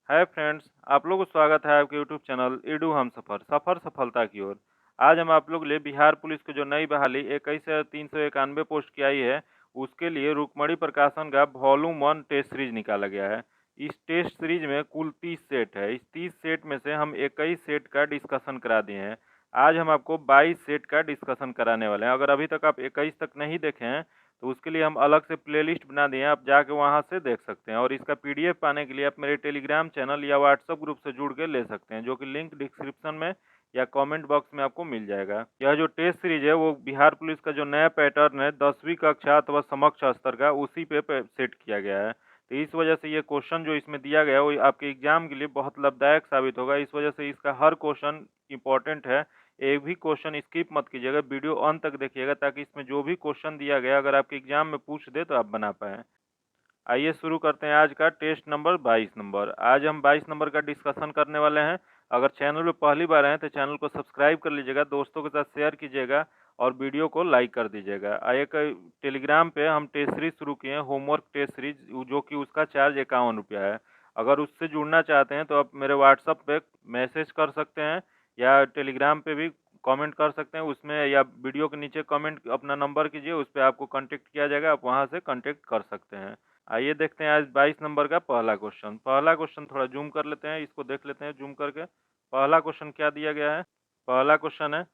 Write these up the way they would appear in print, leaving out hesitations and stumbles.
Hi friends, आप लोगों को स्वागत है आपके यूट्यूब चैनल ईडू हम सफ़र सफलता की ओर। आज हम आप लोग के लिए बिहार पुलिस की जो नई बहाली 21,391 पोस्ट की आई है, उसके लिए रुक्मणी प्रकाशन का वॉल्यूम 1 टेस्ट सीरीज निकाला गया है। इस टेस्ट सीरीज में कुल 30 सेट है। इस 30 सेट में से हम 21 सेट का डिस्कशन करा दिए हैं। आज हम आपको 22 सेट का डिस्कशन कराने वाले हैं। अगर अभी तक आप 21 तक नहीं देखे हैं तो उसके लिए हम अलग से प्लेलिस्ट बना दिए हैं, आप जाके वहां से देख सकते हैं। और इसका पीडीएफ पाने के लिए आप मेरे टेलीग्राम चैनल या व्हाट्सएप ग्रुप से जुड़ के ले सकते हैं, जो कि लिंक डिस्क्रिप्शन में या कमेंट बॉक्स में आपको मिल जाएगा। यह जो टेस्ट सीरीज है वो बिहार पुलिस का जो नया पैटर्न है 10वीं कक्षा अथवा समक्ष स्तर का, उसी पे सेट किया गया है। तो इस वजह से ये क्वेश्चन जो इसमें दिया गया है वो आपके एग्जाम के लिए बहुत लाभदायक साबित होगा। इस वजह से इसका हर क्वेश्चन इंपॉर्टेंट है। एक भी क्वेश्चन स्किप मत कीजिएगा, वीडियो अंत तक देखिएगा, ताकि इसमें जो भी क्वेश्चन दिया गया अगर आपके एग्जाम में पूछ दे तो आप बना पाएँ। आइए शुरू करते हैं आज का टेस्ट नंबर 22 नंबर। आज हम 22 नंबर का डिस्कशन करने वाले हैं। अगर चैनल पे पहली बार आए तो चैनल को सब्सक्राइब कर लीजिएगा, दोस्तों के साथ शेयर कीजिएगा और वीडियो को लाइक कर दीजिएगा। आइए टेलीग्राम पे हम टेस्ट सीरीज शुरू किए हैं, होमवर्क टेस्ट सीरीज, जो कि उसका चार्ज 51 रुपया है। अगर उससे जुड़ना चाहते हैं तो आप मेरे व्हाट्सअप पे मैसेज कर सकते हैं या टेलीग्राम पे भी कमेंट कर सकते हैं उसमें, या वीडियो के नीचे कमेंट अपना नंबर कीजिए, उस पर आपको कांटेक्ट किया जाएगा, आप वहां से कांटेक्ट कर सकते हैं। आइए देखते हैं आज 22 नंबर का पहला क्वेश्चन। पहला क्वेश्चन थोड़ा जूम कर लेते हैं, इसको देख लेते हैं जूम करके। पहला क्वेश्चन क्या दिया गया है? पहला क्वेश्चन है,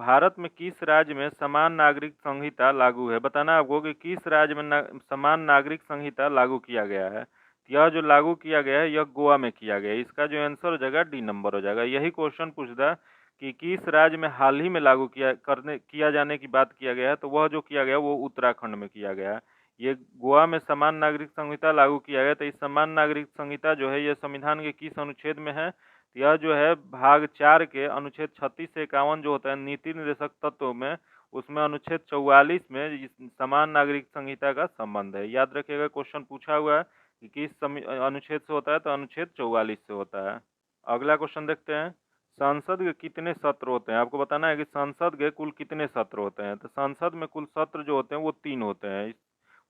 भारत में किस राज्य में समान नागरिक संहिता लागू है? बताना आपको कि किस राज्य में समान नागरिक संहिता लागू किया गया है। यह जो लागू किया गया है यह गोवा में किया गया है। इसका जो आंसर हो जाएगा डी नंबर हो जाएगा। यही क्वेश्चन पूछता कि किस राज्य में हाल ही में लागू किया जाने की बात किया गया है, तो वह जो किया गया वो उत्तराखंड में किया गया है। ये गोवा में समान नागरिक संहिता लागू किया गया। तो इस समान नागरिक संहिता जो है ये संविधान के किस अनुच्छेद में है? यह जो है भाग 4 के अनुच्छेद 36 से 51 जो होता है नीति निर्देशक तत्व में, उसमें अनुच्छेद 44 में इस समान नागरिक संहिता का संबंध है। याद रखिएगा, क्वेश्चन पूछा हुआ है कि किस अनुच्छेद से होता है, तो अनुच्छेद 44 से होता है। अगला क्वेश्चन देखते हैं, संसद के कितने सत्र होते हैं? आपको बताना है कि संसद के कुल कितने सत्र होते हैं। तो संसद में कुल सत्र जो होते हैं वो 3 होते हैं।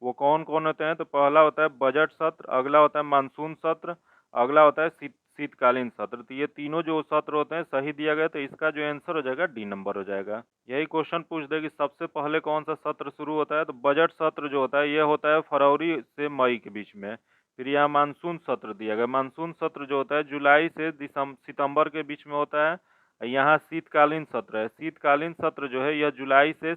वो कौन कौन होते हैं? तो पहला होता है बजट सत्र, अगला होता है मानसून सत्र, अगला होता है शीतकालीन सत्र। तो ये तीनों जो सत्र होते हैं सही दिया गया, तो इसका जो आंसर हो जाएगा डी नंबर हो जाएगा। यही क्वेश्चन पूछ दे कि सबसे पहले कौन सा सत्र शुरू होता है, तो बजट सत्र जो होता है ये होता है फरवरी से मई के बीच में। फिर यहाँ मानसून सत्र दिया गया, मानसून सत्र जो होता है जुलाई से सितंबर के बीच में होता है। यहाँ शीतकालीन सत्र है, शीतकालीन सत्र जो है यह जुलाई से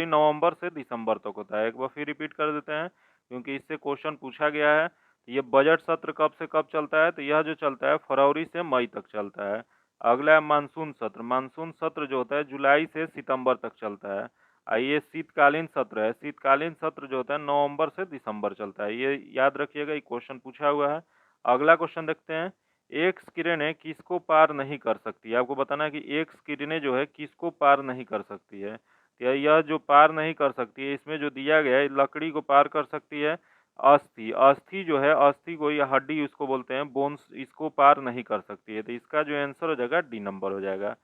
नवंबर से दिसंबर तक होता है। एक बार फिर रिपीट कर देते हैं क्योंकि इससे क्वेश्चन पूछा गया है। ये बजट सत्र कब से कब चलता है? तो यह जो चलता है फरवरी से मई तक चलता है। अगला है मानसून सत्र, मानसून सत्र जो होता है जुलाई से सितंबर तक चलता है। ये शीतकालीन सत्र है, शीतकालीन सत्र जो होता है नवंबर से दिसंबर चलता है। ये याद रखिएगा, ये क्वेश्चन पूछा हुआ है। अगला क्वेश्चन देखते हैं, एक्स किरणें किसको पार नहीं कर सकती है? आपको बताना है कि एक्स किरणें जो है किसको पार नहीं कर सकती है। तो यह जो पार नहीं कर सकती है, इसमें जो दिया गया है, लकड़ी को पार कर सकती है, अस्थि, अस्थि जो है, अस्थि को या हड्डी उसको बोलते हैं, बोन्स, इसको पार नहीं कर सकती है। तो इसका जो आंसर हो जाएगा डी नंबर हो जाएगा।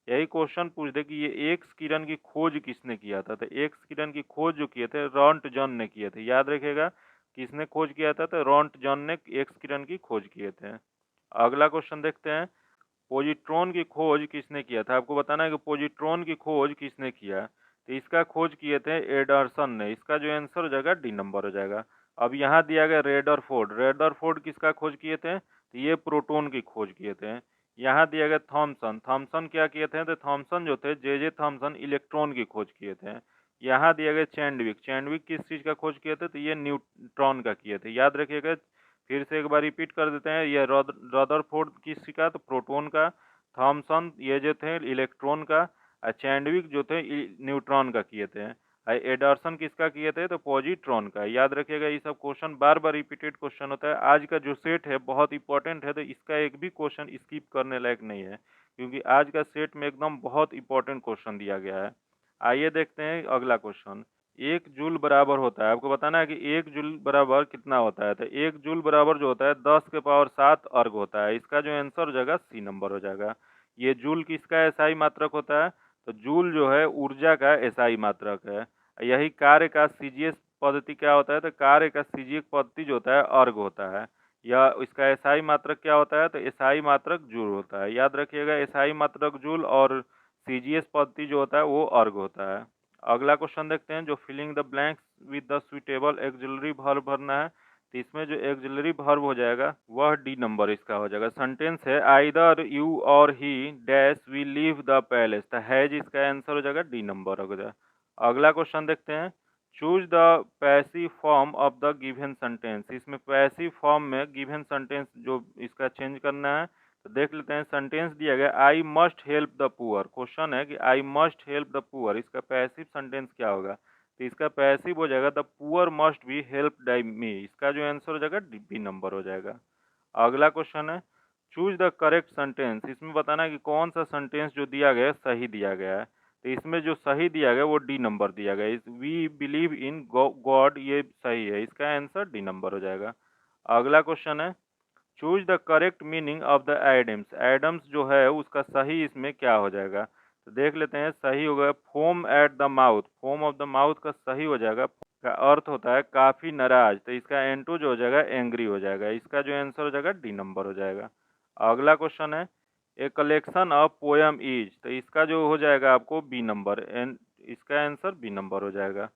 यही क्वेश्चन पूछ दे कि ये एक्स किरण की खोज किसने किया था। तो एक्स किरण की खोज जो किए थे रॉन्टजन ने किए थे। याद रखिएगा, किसने खोज किया था? तो रॉन्टजन ने एक्स किरण की खोज किए थे। अगला क्वेश्चन देखते हैं, पोजिट्रॉन की खोज किसने किया था? आपको बताना है कि पोजिट्रॉन की खोज किसने किया। तो इसका खोज किए थे एडरसन ने। इसका जो आंसर हो जाएगा डी नंबर हो जाएगा। अब यहाँ दिया गया रेदरफोर्ड, रेदरफोर्ड किसका खोज किए थे? तो ये प्रोटॉन की खोज किए थे। यहाँ दिया गया थॉमसन, थॉमसन क्या किए थे? तो थॉमसन जो थे जे थॉमसन इलेक्ट्रॉन की खोज किए थे। यहाँ दिया गया चैंडविक, चैंडविक किस चीज़ का खोज किए थे? तो ये न्यूट्रॉन का किए थे। याद रखिएगा, फिर से एक बार रिपीट कर देते हैं, ये रदरफोर्ड किसका? तो प्रोटॉन का, थॉमसन ये जो थे इलेक्ट्रॉन का, और चैंडविक जो थे न्यूट्रॉन का किए थे। एडरसन किसका किए थे? तो पॉजिट्रॉन का। याद रखिएगा, ये सब क्वेश्चन बार बार रिपीटेड क्वेश्चन होता है। आज का जो सेट है बहुत इंपॉर्टेंट है, तो इसका एक भी क्वेश्चन स्किप करने लायक नहीं है, क्योंकि आज का सेट में एकदम बहुत इंपॉर्टेंट क्वेश्चन दिया गया है। आइए देखते हैं अगला क्वेश्चन, एक जूल बराबर होता है, आपको बताना है कि एक जूल बराबर कितना होता है। तो एक जूल बराबर जो होता है 10 के पावर 7 अर्ग होता है। इसका जो आंसर हो जाएगा सी नंबर हो जाएगा। ये जूल किसका एसआई मात्रक होता है? तो जूल जो है ऊर्जा का एसआई मात्रक है। यही कार्य का सीजीएस पद्धति क्या होता है? तो कार्य का सीजीएस पद्धति जो होता है अर्ग होता है। या इसका एसआई मात्रक क्या होता है, तो एसआई मात्रक जूल होता है। याद रखिएगा, एसआई मात्रक जूल और सीजीएस पद्धति जो होता है वो अर्ग होता है। अगला क्वेश्चन देखते हैं, जो filling the blanks with the suitable auxiliary verb भरना है। तो इसमें जो एक्सिलरी वर्ब हो जाएगा वह डी नंबर इसका हो जाएगा। सेंटेंस है आइदर यू और he dash we leave the palace, तो हैज इसका आंसर हो जाएगा डी नंबर हो जाएगा। अगला क्वेश्चन देखते हैं, choose the passive form of the given sentence. इसमें पैसिव फॉर्म में गिवन सेंटेंस जो इसका चेंज करना है, तो देख लेते हैं। सेंटेंस दिया गया I must help the poor. Question है कि I must help the poor, इसका पैसिव सेंटेंस क्या होगा, तो इसका पैसिव हो जाएगा the poor must be help me, इसका जो आंसर हो जाएगा बी नंबर हो जाएगा। अगला क्वेश्चन है चूज द करेक्ट सेंटेंस। इसमें बताना है कि कौन सा सेंटेंस जो दिया गया है सही दिया गया है, तो इसमें जो सही दिया गया वो डी नंबर दिया गया है। वी बिलीव इन गॉड, ये सही है, इसका आंसर डी नंबर हो जाएगा। अगला क्वेश्चन है choose the correct meaning of the idioms. Idioms जो है उसका सही इसमें क्या हो जाएगा, तो देख लेते हैं। सही होगा foam at the mouth, foam of the mouth का सही हो जाएगा, का अर्थ होता है काफी नाराज, तो इसका एंटू जो हो जाएगा एंग्री हो जाएगा, इसका जो आंसर हो जाएगा डी नंबर हो जाएगा। अगला क्वेश्चन है a collection of poem is, तो इसका जो हो जाएगा आपको बी नंबर, इसका आंसर बी नंबर हो जाएगा।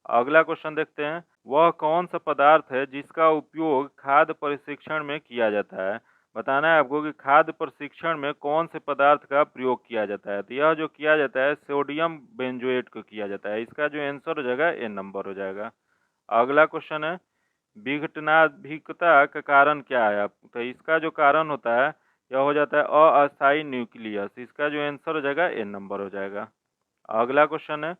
अगला क्वेश्चन देखते हैं, वह कौन सा पदार्थ है जिसका उपयोग खाद्य प्रशिक्षण में किया जाता है। बताना है आपको कि खाद्य प्रशिक्षण में कौन से पदार्थ का प्रयोग किया जाता है, तो यह जो किया जाता है सोडियम बेंजोएट को किया जाता है, इसका जो आंसर हो जाएगा ए नंबर हो जाएगा। अगला क्वेश्चन है विघटनाधिकता का कारण क्या है, तो इसका जो कारण होता है यह हो जाता है अस्थायी न्यूक्लियस, इसका जो आंसर हो जाएगा ए नंबर हो जाएगा। अगला क्वेश्चन है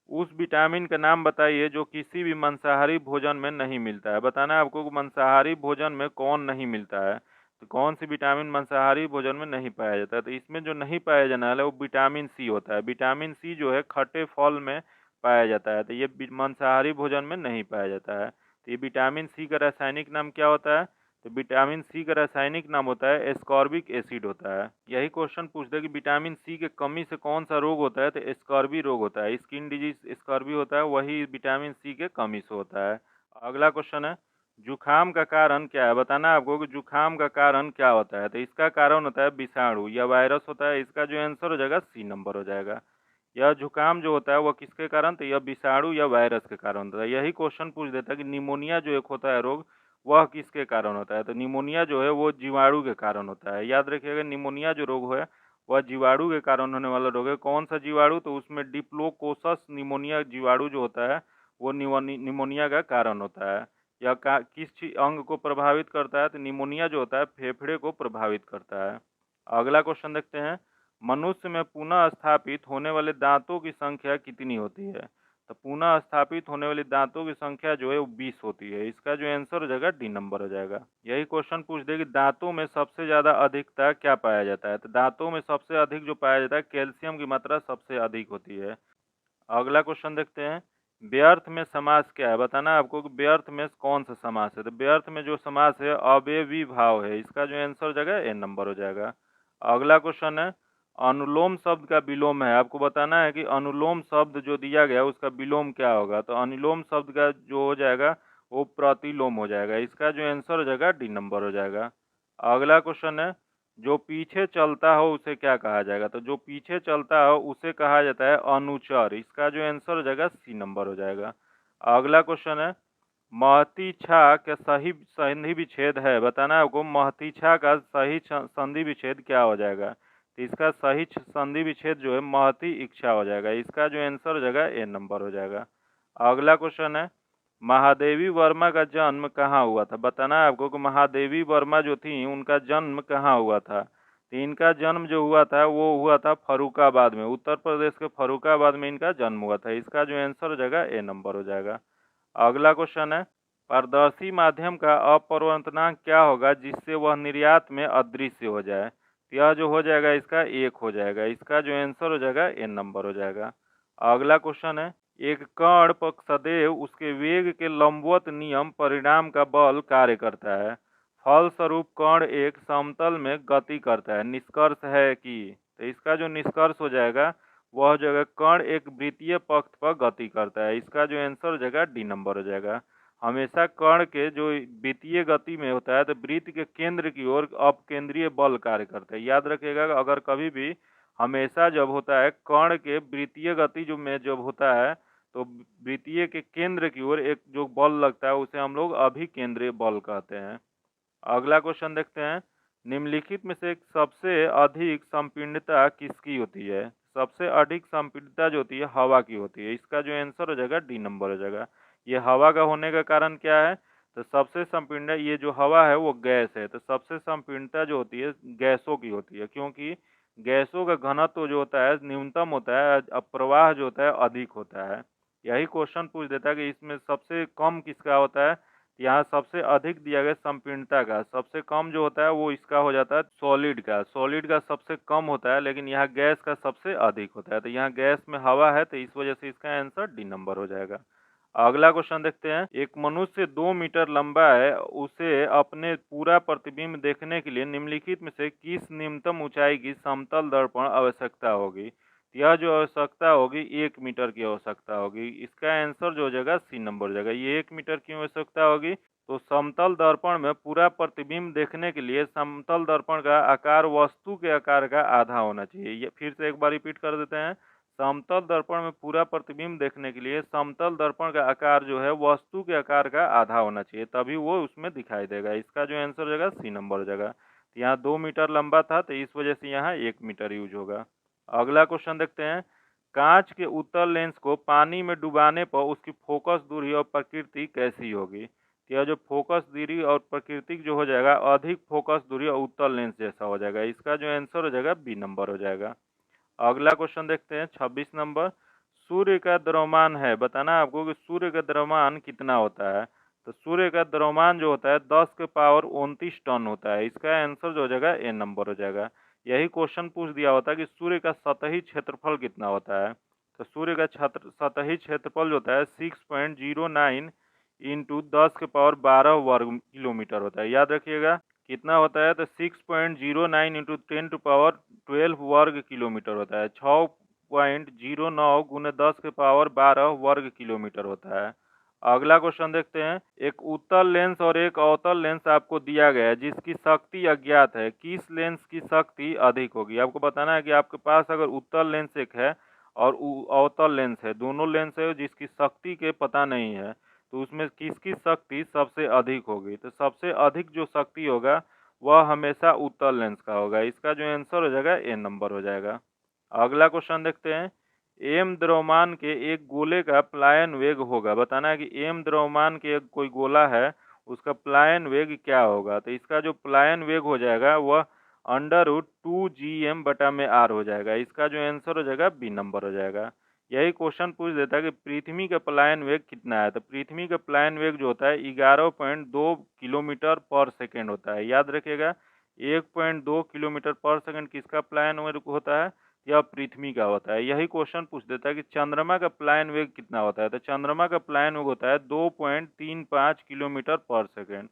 उस विटामिन का नाम बताइए जो किसी भी मांसाहारी भोजन में नहीं मिलता है। बताना है आपको कि मांसाहारी भोजन में कौन नहीं मिलता है, तो कौन सी विटामिन मांसाहारी भोजन में नहीं पाया जाता है, तो इसमें जो नहीं पाया जाने वाला है वो विटामिन सी होता है। विटामिन सी जो है खट्टे फल में पाया जाता है, तो ये मांसाहारी भोजन में नहीं पाया जाता है। तो ये विटामिन सी का रासायनिक नाम क्या होता है, तो विटामिन सी का रासायनिक नाम होता है एस्कॉर्बिक एसिड होता है। यही क्वेश्चन पूछता है कि विटामिन सी के कमी से कौन सा रोग होता है, तो एस्कॉर्बी रोग होता है। स्किन डिजीज एस्कॉर्बी होता है, वही विटामिन सी के कमी से होता है। अगला क्वेश्चन है जुखाम का कारण क्या है। बताना है आपको कि जुखाम का कारण क्या होता है, तो इसका कारण होता है विषाणु या वायरस होता है, इसका जो आंसर हो जाएगा सी नंबर हो जाएगा। यह जुकाम जो होता है वह किसके कारण, तो यह विषाणु या वायरस के कारण होता है। यही क्वेश्चन पूछ देता है कि निमोनिया जो एक होता है रोग वह किसके कारण होता है, तो निमोनिया जो है वो जीवाणु के कारण होता है। याद रखिएगा निमोनिया जो रोग है वह जीवाणु के कारण होने वाला रोग है। कौन सा जीवाणु, तो उसमें डिप्लोकोकस निमोनिया जीवाणु जो होता है वो निमोनिया का कारण होता है। यह किस अंग को प्रभावित करता है, तो निमोनिया जो होता है फेफड़े को प्रभावित करता है। अगला क्वेश्चन देखते हैं, मनुष्य में पुनः स्थापित होने वाले दांतों की संख्या कितनी होती है, तो पुनः स्थापित होने वाली दांतों की संख्या जो है वो 20 होती है, इसका जो आंसर हो जाएगा डी नंबर हो जाएगा। यही क्वेश्चन पूछ दे कि दांतों में सबसे ज्यादा अधिकता क्या पाया जाता है, तो दांतों में सबसे अधिक जो पाया जाता है कैल्शियम की मात्रा सबसे अधिक होती है। अगला क्वेश्चन देखते हैं, व्यर्थ में समास क्या है। बताना है आपको कि व्यर्थ में कौन सा समास है, तो व्यर्थ में जो समास है अव्ययी भाव है, इसका जो आंसर हो जाएगा ए नंबर हो जाएगा। अगला क्वेश्चन है अनुलोम शब्द का विलोम है। आपको बताना है कि अनुलोम शब्द जो दिया गया है उसका विलोम क्या होगा, तो अनुलोम शब्द का जो हो जाएगा वो प्रतिलोम हो जाएगा, इसका जो आंसर हो जाएगा डी नंबर हो जाएगा। अगला क्वेश्चन है जो पीछे चलता हो उसे क्या कहा जाएगा, तो जो पीछे चलता हो उसे कहा जाता है अनुचर, इसका जो आंसर हो जाएगा सी नंबर हो जाएगा। अगला क्वेश्चन है महती छा का सही संधि विच्छेद है। बताना है आपको महती छा का सही संधि विच्छेद क्या हो जाएगा, तो इसका सही संधि विच्छेद जो है महती इच्छा हो जाएगा, इसका जो आंसर हो जाएगा ए नंबर हो जाएगा। अगला क्वेश्चन है महादेवी वर्मा का जन्म कहाँ हुआ था। बताना है आपको कि महादेवी वर्मा जो थी उनका जन्म कहाँ हुआ था, तो इनका जन्म जो हुआ था वो हुआ था फर्रुखाबाद में, उत्तर प्रदेश के फर्रुखाबाद में इनका जन्म हुआ था, इसका जो आंसर हो जाएगा ए नंबर हो जाएगा। अगला क्वेश्चन है पारदर्शी माध्यम का अपवर्तनांक क्या होगा जिससे वह निर्यात में अदृश्य हो जाए, तो यह जो हो जाएगा इसका एक हो जाएगा, इसका जो आंसर हो जाएगा एन नंबर हो जाएगा। अगला क्वेश्चन है एक कण पर सदैव उसके वेग के लंबवत नियम परिणाम का बल कार्य करता है, फलस्वरूप कण एक समतल में गति करता है, निष्कर्ष है कि, तो इसका जो निष्कर्ष हो जाएगा वह जगह कण एक वृत्तीय पक्ष पर गति करता है, इसका जो आंसर हो जाएगा डी नंबर हो जाएगा। हमेशा कण के जो वृत्तीय गति में होता है तो वृत्त के केंद्र की ओर अपकेंद्रीय बल कार्य करता है। याद रखिएगा अगर कभी भी हमेशा जब होता है कण के वृत्तीय गति जो में जब होता है तो वृत्तीय के केंद्र की ओर एक जो बल लगता है उसे हम लोग अभिकेंद्रीय बल कहते हैं। अगला क्वेश्चन देखते हैं, निम्नलिखित में से सबसे अधिक संपीड़ितता किसकी होती है? सबसे अधिक संपीड़ितता जो होती है हवा की होती है। इसका जो आंसर हो जाएगा डी नंबर हो जाएगा। ये हवा का होने का कारण क्या है? तो सबसे संपीड़ित ये जो हवा है वो गैस है, तो सबसे संपीड़ितता जो होती है गैसों की होती है, क्योंकि गैसों का घनत्व जो होता है न्यूनतम होता है, अब प्रवाह जो होता है अधिक होता है। यही क्वेश्चन पूछ देता है कि इसमें सबसे कम किसका होता है। यहाँ सबसे अधिक दिया गया संपीड़ितता का, सबसे कम जो होता है वो इसका हो जाता है सॉलिड का सबसे कम होता है, लेकिन यहाँ गैस का सबसे अधिक होता है। तो यहाँ गैस में हवा है तो इस वजह से इसका आंसर डी नंबर हो जाएगा। अगला क्वेश्चन देखते हैं, एक मनुष्य 2 मीटर लंबा है, उसे अपने पूरा प्रतिबिंब देखने के लिए निम्नलिखित में से किस न्यूनतम ऊंचाई की समतल दर्पण आवश्यकता होगी? यह जो आवश्यकता होगी 1 मीटर की आवश्यकता होगी। इसका आंसर जो हो जाएगा सी नंबर हो जाएगा। ये 1 मीटर की आवश्यकता होगी। तो समतल दर्पण में पूरा प्रतिबिंब देखने के लिए समतल दर्पण का आकार वस्तु के आकार का आधा होना चाहिए। ये फिर से एक बार रिपीट कर देते हैं, समतल दर्पण में पूरा प्रतिबिंब देखने के लिए समतल दर्पण का आकार जो है वस्तु के आकार का आधा होना चाहिए, तभी वो उसमें दिखाई देगा। इसका जो आंसर हो जाएगा सी नंबर हो जाएगा। तो यहाँ 2 मीटर लंबा था तो इस वजह से यहाँ 1 मीटर यूज होगा। अगला क्वेश्चन देखते हैं, कांच के उत्तल लेंस को पानी में डुबाने पर उसकी फोकस दूरी और प्रकृति कैसी होगी? तो यह जो फोकस दूरी और प्रकृति जो हो जाएगा अधिक फोकस दूरी और उत्तल लेंस जैसा हो जाएगा। इसका जो आंसर हो जाएगा बी नंबर हो जाएगा। अगला क्वेश्चन देखते हैं 26 नंबर, सूर्य का द्रव्यमान है, बताना है आपको कि सूर्य का द्रव्यमान कितना होता है। तो सूर्य का द्रव्यमान जो होता है 10 के पावर 29 टन होता है। इसका आंसर जो हो जाएगा ए नंबर हो जाएगा। यही क्वेश्चन पूछ दिया होता है कि सूर्य का सतही क्षेत्रफल कितना होता है। तो सूर्य का सतही क्षेत्रफल जो होता है 6.09 इंटू 10 के पावर 12 वर्ग किलोमीटर होता है। याद रखिएगा कितना होता है, तो 6.09 इंटू 10 to the power 12 वर्ग किलोमीटर होता है। 6.09 गुने 10 के पावर 12 वर्ग किलोमीटर होता है। अगला क्वेश्चन देखते हैं, एक उत्तल लेंस और एक अवतल लेंस आपको दिया गया है जिसकी शक्ति अज्ञात है, किस लेंस की शक्ति अधिक होगी? आपको बताना है कि आपके पास अगर उत्तल लेंस एक है और अवतल लेंस है, दोनों लेंस है जिसकी शक्ति के पता नहीं है, तो उसमें किसकी शक्ति सबसे अधिक होगी? तो सबसे अधिक जो शक्ति होगा वह हमेशा उत्तल लेंस का होगा। इसका जो आंसर हो जाएगा ए नंबर हो जाएगा। अगला क्वेश्चन देखते हैं, एम द्रव्यमान के एक गोले का पलायन वेग होगा, बताना है कि एम द्रव्यमान के एक कोई गोला है उसका पलायन वेग क्या होगा। तो इसका जो पलायन वेग हो जाएगा वह √2gm/r हो जाएगा। इसका जो आंसर हो जाएगा बी नंबर हो जाएगा। यही क्वेश्चन पूछ देता है कि पृथ्वी का पलायन वेग कितना है। तो पृथ्वी का पलायन वेग जो होता है 11.2 किलोमीटर पर सेकेंड होता है। याद रखिएगा 1.2 किलोमीटर पर सेकेंड किसका पलायन वेग होता है? यह पृथ्वी का होता है। यही क्वेश्चन पूछ देता है कि चंद्रमा का पलायन वेग कितना होता है। तो चंद्रमा का पलायन वेग होता है 2.35 किलोमीटर पर सेकेंड।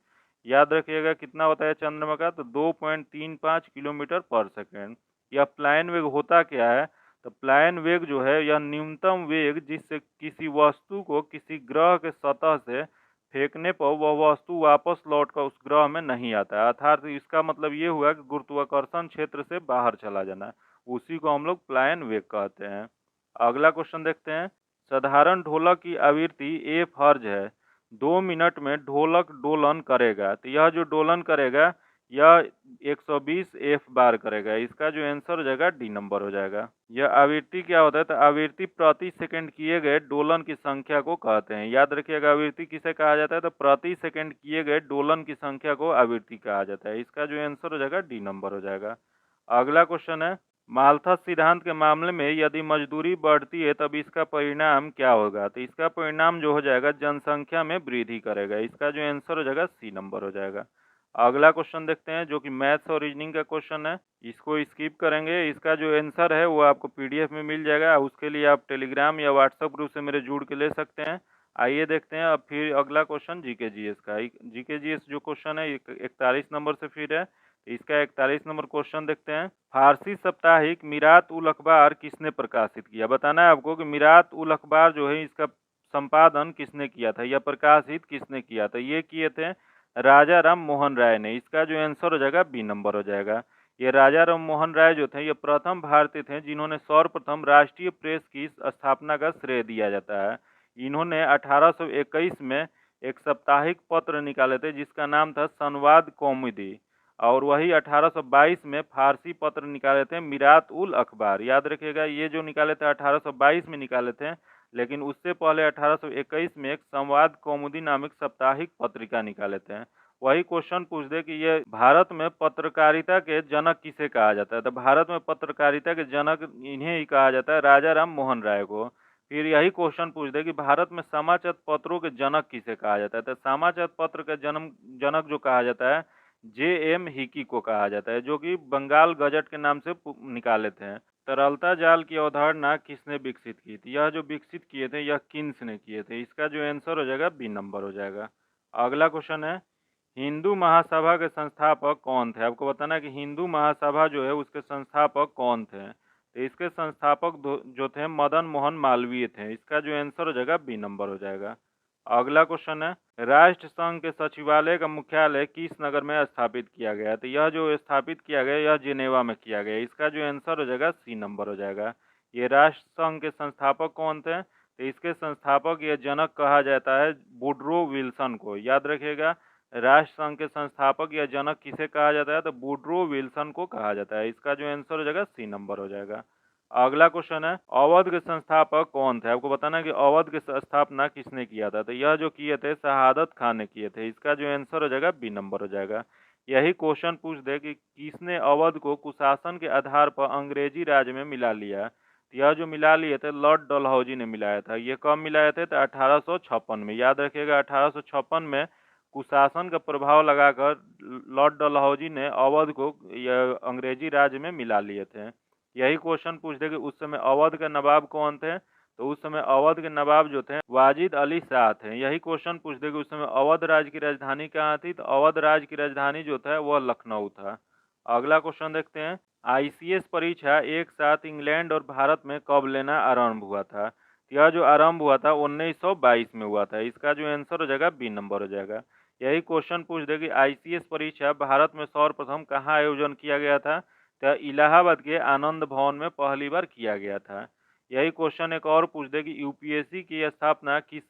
याद रखिएगा कितना होता है चंद्रमा का, तो 2.35 किलोमीटर पर सेकेंड। यह पलायन वेग होता क्या है? तो पलायन वेग जो है यह न्यूनतम वेग जिससे किसी वस्तु को किसी ग्रह के सतह से फेंकने पर वह वस्तु वापस लौटकर उस ग्रह में नहीं आता है। अर्थात इसका मतलब ये हुआ कि गुरुत्वाकर्षण क्षेत्र से बाहर चला जाना, उसी को हम लोग पलायन वेग कहते हैं। अगला क्वेश्चन देखते हैं, साधारण ढोलक की आवृत्ति एफ हर्ज है, 2 मिनट में ढोलक दोलन करेगा। तो यह जो दोलन करेगा यह 120 एफ बार करेगा। इसका जो आंसर हो जाएगा डी नंबर हो जाएगा। यह आवृत्ति क्या होता है? तो आवृत्ति प्रति सेकंड किए गए दोलन की संख्या को कहते हैं। याद रखिएगा आवृत्ति किसे कहा जाता है? तो प्रति सेकंड किए गए दोलन की संख्या को आवृत्ति कहा जाता है। इसका जो आंसर हो जाएगा डी नंबर हो जाएगा। अगला क्वेश्चन है, माल्थस सिद्धांत के मामले में यदि मजदूरी बढ़ती है तब इसका परिणाम क्या होगा? तो इसका परिणाम जो हो जाएगा जनसंख्या में वृद्धि करेगा। इसका जो आंसर हो जाएगा सी नंबर हो जाएगा। अगला क्वेश्चन देखते हैं जो कि मैथ्स और रीजनिंग का क्वेश्चन है, इसको स्किप करेंगे। इसका जो आंसर है वो आपको पीडीएफ में मिल जाएगा, उसके लिए आप टेलीग्राम या व्हाट्सएप ग्रुप से मेरे जुड़ के ले सकते हैं। आइए देखते हैं अब फिर अगला क्वेश्चन जीके जीएस का। जीके जीएस जो क्वेश्चन है 41 नंबर से फिर है, इसका 41 नंबर क्वेश्चन देखते हैं, फारसी साप्ताहिक मीरात उल अखबार किसने प्रकाशित किया? बताना है आपको कि मीरात उल अखबार जो है इसका संपादन किसने किया था या प्रकाशित किसने किया था? ये किए थे राजा राम मोहन राय ने। इसका जो आंसर हो जाएगा बी नंबर हो जाएगा। ये राजा राम मोहन राय जो थे ये प्रथम भारतीय थे जिन्होंने सर्वप्रथम राष्ट्रीय प्रेस की स्थापना का श्रेय दिया जाता है। इन्होंने 1821 में एक साप्ताहिक पत्र निकाले थे जिसका नाम था संवाद कौमुदी, और वही 1822 में फारसी पत्र निकाले थे मिरात उल अखबार। याद रखिएगा, ये जो निकाले थे 1822 में निकाले थे, लेकिन उससे पहले 1821 में एक संवाद कौमुदी नामक साप्ताहिक पत्रिका निकाले थे। वही क्वेश्चन पूछ दे कि ये भारत में पत्रकारिता के जनक किसे कहा जाता है, तो भारत में पत्रकारिता के जनक इन्हें ही कहा जाता है, राजा राम मोहन राय को। फिर यही क्वेश्चन पूछ दे कि भारत में समाचार पत्रों के जनक किसे कहा जाता है, तो समाचार पत्र का जनक जो कहा जाता है J.M. हिकी को कहा जाता है, जो कि बंगाल गजट के नाम से निकाले थे। तरलता जाल की अवधारणा किसने विकसित की थी? यह जो विकसित किए थे यह किन्स ने किए थे। इसका जो आंसर हो जाएगा बी नंबर हो जाएगा। अगला क्वेश्चन है, हिंदू महासभा के संस्थापक कौन थे? आपको बताना है कि हिंदू महासभा जो है उसके संस्थापक कौन थे। तो इसके संस्थापक जो थे मदन मोहन मालवीय थे। इसका जो आंसर हो जाएगा बी नंबर हो जाएगा। अगला क्वेश्चन है, राष्ट्र संघ के सचिवालय का मुख्यालय किस नगर में स्थापित किया गया? तो यह जो स्थापित किया गया यह जिनेवा में किया गया। इसका जो आंसर हो जाएगा सी नंबर हो जाएगा। ये राष्ट्र संघ के संस्थापक कौन थे? तो इसके संस्थापक या जनक कहा जाता है वुडरो विल्सन को। याद रखिएगा, राष्ट्र संघ के संस्थापक या जनक किसे कहा जाता है? तो वुडरो विल्सन को कहा जाता है। इसका जो आंसर हो जाएगा सी नंबर हो जाएगा। अगला क्वेश्चन है, अवध के संस्थापक कौन थे? आपको बताना है कि अवध की स्थापना किसने किया था? तो यह जो किए थे शहादत खान ने किए थे। इसका जो आंसर हो जाएगा बी नंबर हो जाएगा। यही क्वेश्चन पूछ दे कि किसने अवध को कुशासन के आधार पर अंग्रेजी राज में मिला लिया? तो यह जो मिला लिए थे लॉर्ड डलहौजी ने मिलाया था। ये कब मिलाए थे? तो 1856 में। याद रखिएगा, 1856 में कुशासन का प्रभाव लगाकर लॉर्ड डलहौजी ने अवध को अंग्रेजी राज में मिला लिए थे। यही क्वेश्चन पूछ दे कि उस समय अवध के नवाब कौन थे? तो उस समय अवध के नवाब जो थे वाजिद अली शाह थे। यही क्वेश्चन पूछ दे कि उस समय अवध राज्य की राजधानी कहाँ थी? तो अवध राज्य की राजधानी जो था वह लखनऊ था। अगला क्वेश्चन देखते हैं, ICS परीक्षा एक साथ इंग्लैंड और भारत में कब लेना आरंभ हुआ था? यह जो आरंभ हुआ था 1922 में हुआ था। इसका जो आंसर हो जाएगा बी नंबर हो जाएगा। यही क्वेश्चन पूछ दे कि ICS परीक्षा भारत में सर्वप्रथम कहाँ आयोजन किया गया था? तो इलाहाबाद के आनंद भवन में पहली बार किया गया था। यही क्वेश्चन एक और पूछ दे कि यूपीएससी की स्थापना किस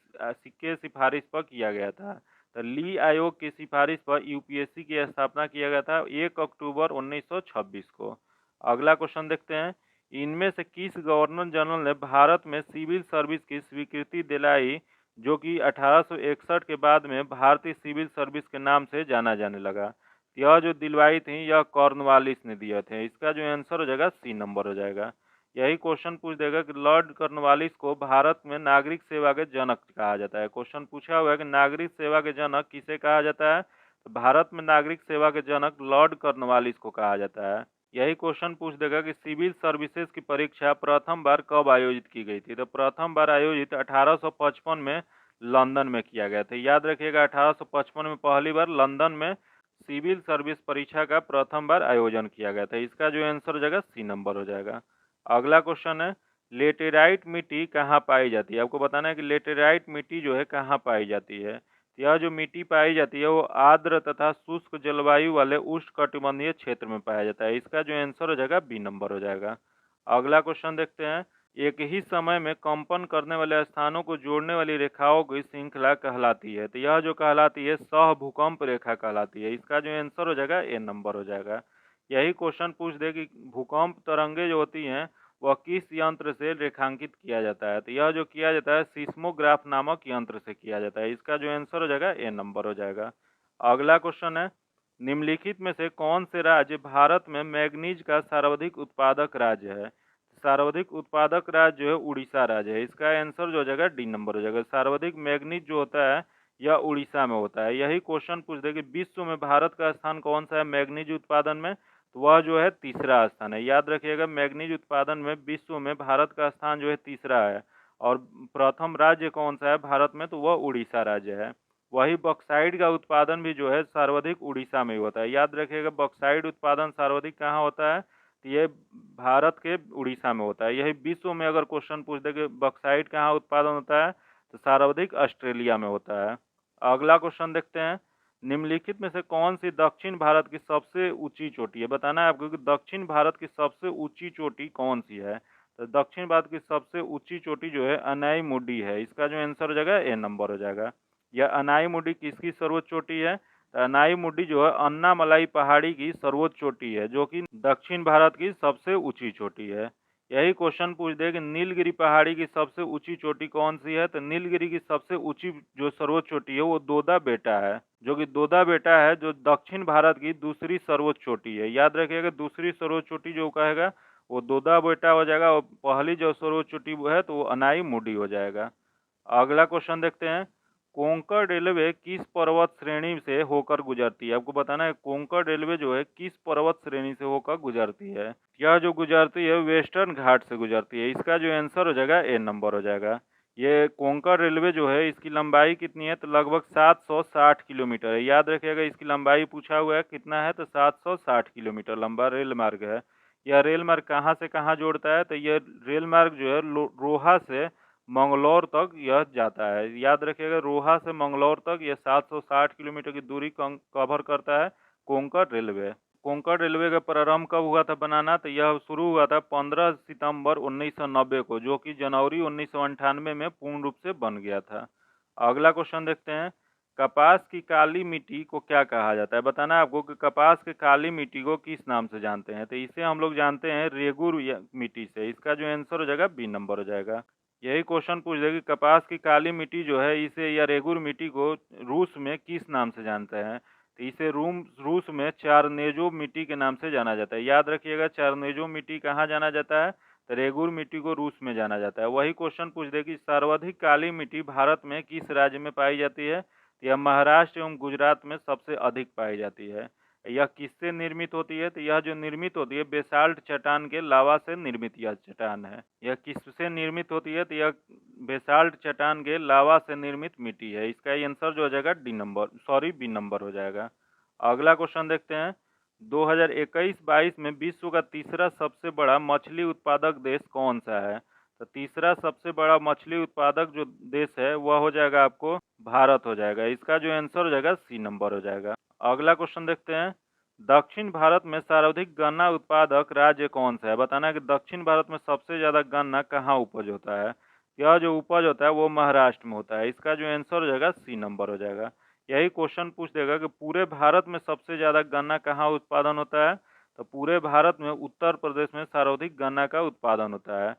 के सिफारिश पर किया गया था? तो ली आयोग की सिफारिश पर यूपीएससी की स्थापना किया गया था 1 अक्टूबर 1926 को। अगला क्वेश्चन देखते हैं, इनमें से किस गवर्नर जनरल ने भारत में सिविल सर्विस की स्वीकृति दिलाई जो कि 1861 के बाद में भारतीय सिविल सर्विस के नाम से जाना जाने लगा? यह जो दिलवाई थी यह कॉर्नवालिस ने दिए थे। इसका जो आंसर हो जाएगा सी नंबर हो जाएगा। यही क्वेश्चन पूछ देगा कि लॉर्ड कॉर्नवालिस को भारत में नागरिक सेवा के जनक कहा जाता है। क्वेश्चन पूछा हुआ है कि नागरिक सेवा के जनक किसे कहा जाता है? तो भारत में नागरिक सेवा के जनक लॉर्ड कॉर्नवालिस को कहा जाता है। यही क्वेश्चन पूछ देगा कि सिविल सर्विसेज की परीक्षा प्रथम बार कब आयोजित की गई थी? तो प्रथम बार आयोजित 1855 में लंदन में किया गया था। याद रखिएगा, 1855 में पहली बार लंदन में सिविल सर्विस परीक्षा का प्रथम बार आयोजन किया गया था। इसका जो आंसर हो जाएगा सी नंबर हो जाएगा। अगला क्वेश्चन है, लेटेराइट मिट्टी कहाँ पाई जाती है? आपको बताना है कि लेटेराइट मिट्टी जो है कहाँ पाई जाती है। यह जो मिट्टी पाई जाती है वो आर्द्र तथा शुष्क जलवायु वाले उष्णकटिबंधीय क्षेत्र में पाया जाता है। इसका जो आंसर हो जाएगा बी नंबर हो जाएगा। अगला क्वेश्चन देखते हैं, एक ही समय में कंपन करने वाले स्थानों को जोड़ने वाली रेखाओं की श्रृंखला कहलाती है। तो यह जो कहलाती है सह भूकंप रेखा कहलाती है। इसका जो आंसर हो जाएगा ए नंबर हो जाएगा। यही क्वेश्चन पूछ दे कि भूकंप तरंगे जो होती हैं वह किस यंत्र से रेखांकित किया जाता है? तो यह जो किया जाता है सिस्मोग्राफ नामक यंत्र से किया जाता है। इसका जो आंसर हो जाएगा ए नंबर हो जाएगा। अगला क्वेश्चन है, निम्नलिखित में से कौन से राज्य भारत में मैग्नीज का सर्वाधिक उत्पादक राज्य है? सर्वाधिक उत्पादक राज्य जो है उड़ीसा राज्य है। इसका आंसर जो हो जाएगा डी नंबर हो जाएगा। सर्वाधिक मैग्नीज जो होता है यह उड़ीसा में होता है। यही क्वेश्चन पूछ दे कि विश्व में भारत का स्थान कौन सा है मैग्नीज उत्पादन में? तो वह जो है तीसरा स्थान है। याद रखिएगा, मैग्नीज उत्पादन में विश्व में भारत का स्थान जो है तीसरा है। और प्रथम राज्य कौन सा है भारत में? तो वह उड़ीसा राज्य है। वही बॉक्साइट का उत्पादन भी जो है सर्वाधिक उड़ीसा में ही होता है। याद रखिएगा, बॉक्साइट उत्पादन सर्वाधिक कहाँ होता है? तो ये भारत के उड़ीसा में होता है। यही विश्व में अगर क्वेश्चन पूछ दे कि बॉक्साइट कहाँ उत्पादन होता है, तो सर्वाधिक ऑस्ट्रेलिया में होता है। अगला क्वेश्चन देखते हैं, निम्नलिखित में से कौन सी दक्षिण भारत की सबसे ऊंची चोटी है? बताना है आपको कि दक्षिण भारत की सबसे ऊंची चोटी कौन सी है। तो दक्षिण भारत की सबसे ऊंची चोटी जो है अनाईमुडी है। इसका जो आंसर हो जाएगा ए नंबर हो जाएगा। यह अनाईमुडी किसकी सर्वोच्च चोटी है? तो अनाईमुडी जो है अन्नामलाई पहाड़ी की सर्वोच्च चोटी है, जो कि दक्षिण भारत की सबसे ऊंची चोटी है। यही क्वेश्चन पूछ दे कि नीलगिरी पहाड़ी की सबसे ऊंची चोटी कौन सी है? तो नीलगिरी की सबसे ऊंची जो सर्वोच्च चोटी है वो दोदा बेटा है, जो कि दोदा बेटा है, जो दक्षिण भारत की दूसरी सर्वोच्च चोटी है। याद रखिएगा, दूसरी सर्वोच्च चोटी जो कहेगा वो दोदा बेटा हो जाएगा, और पहली जो सर्वोच्च चोटी वो है तो वो अनाईमुडी हो जाएगा। अगला क्वेश्चन देखते हैं, कोंकण रेलवे किस पर्वत श्रेणी से होकर गुजरती है? आपको बताना है कोंकण रेलवे जो है किस पर्वत श्रेणी से होकर गुजरती है। यह जो गुजरती है वेस्टर्न घाट से गुजरती है। इसका जो आंसर हो जाएगा ए नंबर हो जाएगा। ये कोंकण रेलवे जो है इसकी लंबाई कितनी है? तो लगभग 760 किलोमीटर है। याद रखिएगा, इसकी लंबाई पूछा हुआ है कितना है, तो 760 किलोमीटर लंबा रेल मार्ग है। यह रेल मार्ग कहाँ से कहाँ जोड़ता है? तो यह रेल मार्ग जो है रोहा से मंगलौर तक यह जाता है। याद रखिएगा, रोहा से मंगलौर तक यह 760 किलोमीटर की दूरी कवर करता है कोंकण रेलवे। कोंकण रेलवे का प्रारंभ कब हुआ था बनाना? तो यह शुरू हुआ था 15 सितंबर 1990 को, जो कि जनवरी 1998 में पूर्ण रूप से बन गया था। अगला क्वेश्चन देखते हैं, कपास की काली मिट्टी को क्या कहा जाता है? बताना है आपको कि कपास की काली मिट्टी को किस नाम से जानते हैं। तो इसे हम लोग जानते हैं रेगुर मिट्टी से। इसका जो आंसर हो जाएगा बी नंबर हो जाएगा। यही क्वेश्चन पूछ देगा कि कपास की काली मिट्टी जो है इसे या रेगुर मिट्टी को रूस में किस नाम से जानते हैं। तो इसे रूस में चारनेजो मिट्टी के नाम से जाना जाता है। याद रखिएगा, चारनेजो मिट्टी कहाँ जाना जाता है? तो रेगुर मिट्टी को रूस में जाना जाता है। वही क्वेश्चन पूछ दे कि सर्वाधिक काली मिट्टी भारत में किस राज्य में पाई जाती है? तो यह महाराष्ट्र एवं गुजरात में सबसे अधिक पाई जाती है। यह किससे निर्मित होती है? तो यह जो निर्मित होती है बेसाल्ट चट्टान के लावा से निर्मित यह चट्टान है। यह किससे निर्मित होती है? तो यह बेसाल्ट चट्टान के लावा से निर्मित मिट्टी है। इसका आंसर जो हो जाएगा बी नंबर हो जाएगा। अगला क्वेश्चन देखते हैं, 2021-22 में विश्व का तीसरा सबसे बड़ा मछली उत्पादक देश कौन सा है? तो तीसरा सबसे बड़ा मछली उत्पादक जो देश है वह हो जाएगा आपको भारत हो जाएगा। इसका जो आंसर हो जाएगा सी नंबर हो जाएगा। अगला क्वेश्चन देखते हैं, दक्षिण भारत में सर्वाधिक गन्ना उत्पादक राज्य कौन सा है? बताना है कि दक्षिण भारत में सबसे ज्यादा गन्ना कहाँ उपज होता है। यह जो उपज होता है वो महाराष्ट्र में होता है। इसका जो आंसर हो जाएगा सी नंबर हो जाएगा। यही क्वेश्चन पूछ देगा कि पूरे भारत में सबसे ज्यादा गन्ना कहाँ उत्पादन होता है। तो पूरे भारत में उत्तर प्रदेश में सर्वाधिक गन्ना का उत्पादन होता है।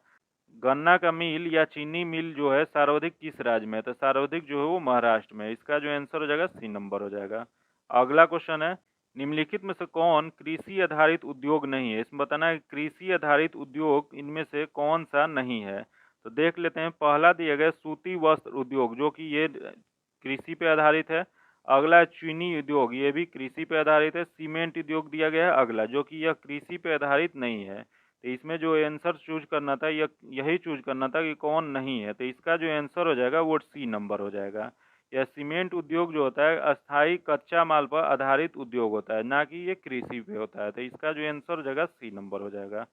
गन्ना का मिल या चीनी मिल जो है सर्वाधिक किस राज्य में है? तो सर्वाधिक जो है वो महाराष्ट्र में है। इसका जो आंसर हो जाएगा सी नंबर हो जाएगा। अगला क्वेश्चन है, निम्नलिखित में से कौन कृषि आधारित उद्योग नहीं है? इसमें बताना है कृषि आधारित उद्योग इनमें से कौन सा नहीं है। तो देख लेते हैं, पहला दिया गया सूती वस्त्र उद्योग, जो कि ये कृषि पे आधारित है। अगला है चीनी उद्योग, ये भी कृषि पे आधारित है। सीमेंट उद्योग दिया गया है अगला, जो कि यह कृषि पे आधारित नहीं है। तो इसमें जो आंसर चूज करना था यही चूज करना था कि कौन नहीं है। तो इसका जो आंसर हो जाएगा वो सी नंबर हो जाएगा। यह सीमेंट उद्योग जो होता है अस्थायी कच्चा माल पर आधारित उद्योग होता है, ना कि ये कृषि पे होता है। तो इसका जो आंसर हो जाएगा सी नंबर हो जाएगा।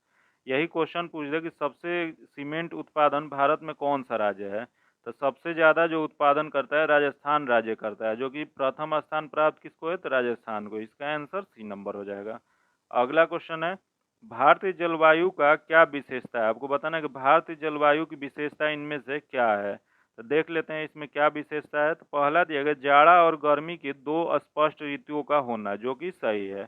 यही क्वेश्चन पूछ दे कि सबसे सीमेंट उत्पादन भारत में कौन सा राज्य है। तो सबसे ज्यादा जो उत्पादन करता है राजस्थान राज्य करता है, जो कि प्रथम स्थान प्राप्त किसको है? तो राजस्थान को। इसका आंसर सी नंबर हो जाएगा। अगला क्वेश्चन है, भारतीय जलवायु का क्या विशेषता है? आपको बताना है कि भारतीय जलवायु की विशेषता इनमें से क्या है। तो देख लेते हैं इसमें क्या विशेषता है। तो पहला दिया गया जाड़ा और गर्मी की दो स्पष्ट ऋतुओं का होना, जो कि सही है।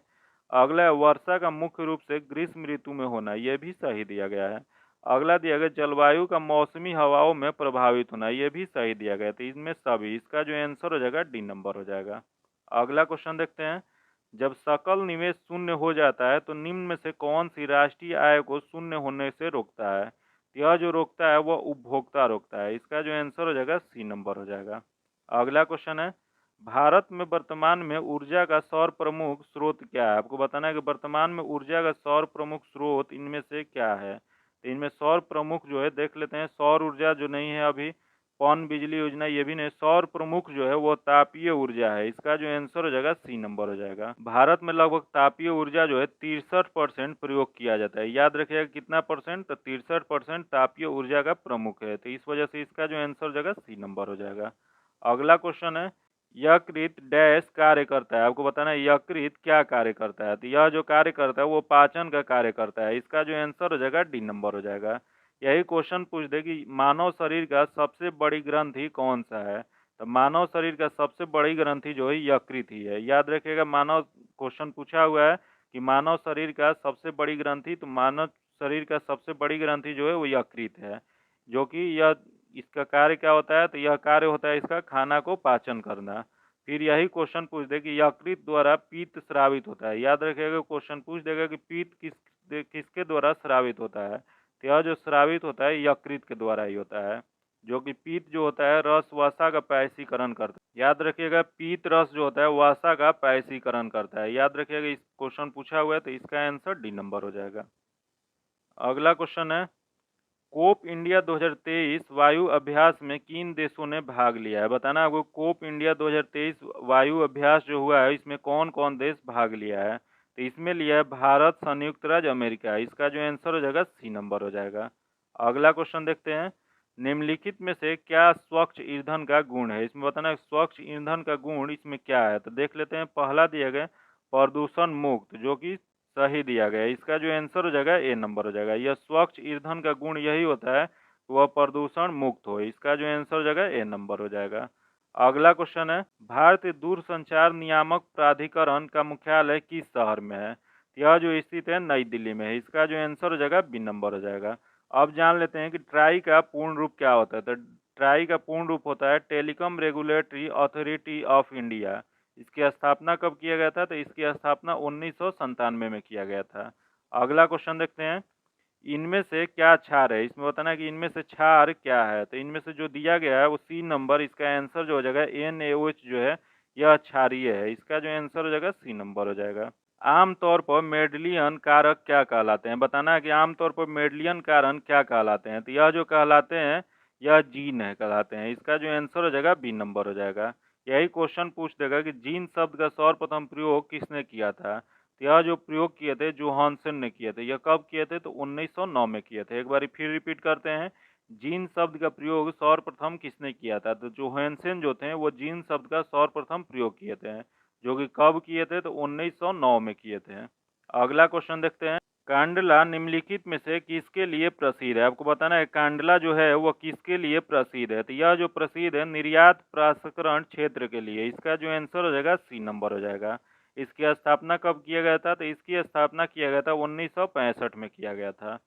अगला है वर्षा का मुख्य रूप से ग्रीष्म ऋतु में होना, यह भी सही दिया गया है। अगला दिया गया जलवायु का मौसमी हवाओं में प्रभावित होना, यह भी सही दिया गया। तो इनमें सभी, इसका जो आंसर हो जाएगा डी नंबर हो जाएगा। अगला क्वेश्चन देखते हैं, जब सकल निवेश शून्य हो जाता है तो निम्न में से कौन सी राष्ट्रीय आय को शून्य होने से रोकता है। यह जो रोकता है वह उपभोक्ता रोकता है। इसका जो आंसर हो जाएगा सी नंबर हो जाएगा। अगला क्वेश्चन है, भारत में वर्तमान में ऊर्जा का सौर प्रमुख स्रोत क्या है? आपको बताना है कि वर्तमान में ऊर्जा का सौर प्रमुख स्रोत इनमें से क्या है। तो इनमें सौर प्रमुख जो है देख लेते हैं, सौर ऊर्जा जो नहीं है अभी पन बिजली योजना ये भी नहीं। सौर प्रमुख जो है वो तापीय ऊर्जा है। इसका जो आंसर हो जाएगा सी नंबर हो जाएगा। भारत में लगभग तापीय ऊर्जा जो है 63% प्रयोग किया जाता है। याद रखिएगा कितना परसेंट, तो 63% तापीय ऊर्जा का प्रमुख है। तो इस वजह से इसका जो आंसर हो जाएगा सी नंबर हो जाएगा। अगला क्वेश्चन है, यकृत डैश कार्य करता है। आपको बताना है यकृत क्या कार्य करता है। तो यह जो कार्य करता है वो पाचन का कार्य करता है। इसका जो आंसर हो जाएगा डी नंबर हो जाएगा। यही क्वेश्चन पूछ दे कि मानव शरीर का सबसे बड़ी ग्रंथि कौन सा है। तो मानव शरीर का सबसे बड़ी ग्रंथि जो है यकृत ही है। याद रखिएगा, मानव क्वेश्चन पूछा हुआ है कि मानव शरीर का सबसे बड़ी ग्रंथि, तो मानव शरीर का सबसे बड़ी ग्रंथि जो है वो यकृत है। जो कि यह इसका कार्य क्या होता है, तो यह कार्य होता है इसका खाना को पाचन करना। फिर यही क्वेश्चन पूछ दे कि यकृत द्वारा पित्त स्रावित होता है। याद रखिएगा, क्वेश्चन पूछ देगा कि पित्त किसके द्वारा स्रावित होता है। तो यह जो स्रावित होता है यकृत के द्वारा ही होता है। जो कि पित्त जो होता है रस वसा का पायसीकरण करता है। याद रखिएगा, पित्त रस जो होता है वसा का पायसीकरण करता है। याद रखिएगा, इस क्वेश्चन पूछा हुआ है तो इसका आंसर डी नंबर हो जाएगा। अगला क्वेश्चन है, कोप इंडिया 2023 वायु अभ्यास में किन देशों ने भाग लिया है। बताना आपको, कोप इंडिया 2023 वायु अभ्यास जो हुआ है इसमें कौन कौन देश भाग लिया है। तो इसमें लिया है भारत, संयुक्त राज्य अमेरिका। इसका जो आंसर हो जाएगा सी नंबर हो जाएगा। अगला क्वेश्चन देखते हैं, निम्नलिखित में से क्या स्वच्छ ईंधन का गुण है। इसमें बताना है स्वच्छ ईंधन का गुण इसमें क्या है। तो देख लेते हैं, पहला दिया गया प्रदूषण मुक्त, जो कि सही दिया गया है। इसका जो आंसर हो जाएगा ए नंबर हो जाएगा। यह स्वच्छ ईंधन का गुण यही होता है कि वह प्रदूषण मुक्त हो। इसका जो आंसर हो जाएगा ए नंबर हो जाएगा। अगला क्वेश्चन है, भारतीय दूरसंचार नियामक प्राधिकरण का मुख्यालय किस शहर में है। यह जो स्थित है नई दिल्ली में है। इसका जो आंसर हो जाएगा बी नंबर हो जाएगा। अब जान लेते हैं कि ट्राई का पूर्ण रूप क्या होता है। तो ट्राई का पूर्ण रूप होता है telecom regulatory authority of India. इसकी स्थापना कब किया गया था। तो इसकी स्थापना 1997 में किया गया था। अगला क्वेश्चन देखते हैं, इनमें से क्या क्षार है। इसमें बताना है कि इनमें से क्षार क्या है। तो इनमें से जो दिया गया है वो सी नंबर, इसका आंसर जो हो जाएगा NaOH जो है यह क्षारीय है। इसका जो आंसर हो जाएगा सी नंबर हो जाएगा। आमतौर पर मेडलियन कारक क्या कहलाते हैं। बताना है कि आमतौर पर मेडलियन कारक क्या कहलाते हैं। तो यह जो कहलाते हैं यह जीन है कहलाते हैं। इसका जो आंसर हो जाएगा बी नंबर हो जाएगा। यही क्वेश्चन पूछ देगा कि जीन शब्द का सर्वप्रथम प्रयोग किसने किया था। तो यह जो प्रयोग किए थे जोहानसन ने किए थे। यह कब किए थे, तो 1909 में किए थे। एक बार फिर रिपीट करते हैं, जीन शब्द का प्रयोग सर्वप्रथम किसने किया था। तो जोहानसन जो थे वो जीन शब्द का सर्वप्रथम प्रयोग किए थे, जो कि कब किए थे, तो 1909 में किए थे। अगला क्वेश्चन देखते हैं, कांडला निम्नलिखित में से किसके लिए प्रसिद्ध है। आपको बताना है कांडला जो है वो किसके लिए प्रसिद्ध है। तो यह जो प्रसिद्ध है निर्यात प्रसंस्करण क्षेत्र के लिए। इसका जो आंसर हो जाएगा सी नंबर हो जाएगा। इसकी स्थापना कब किया गया था। तो इसकी स्थापना किया गया था 1965 में किया गया था।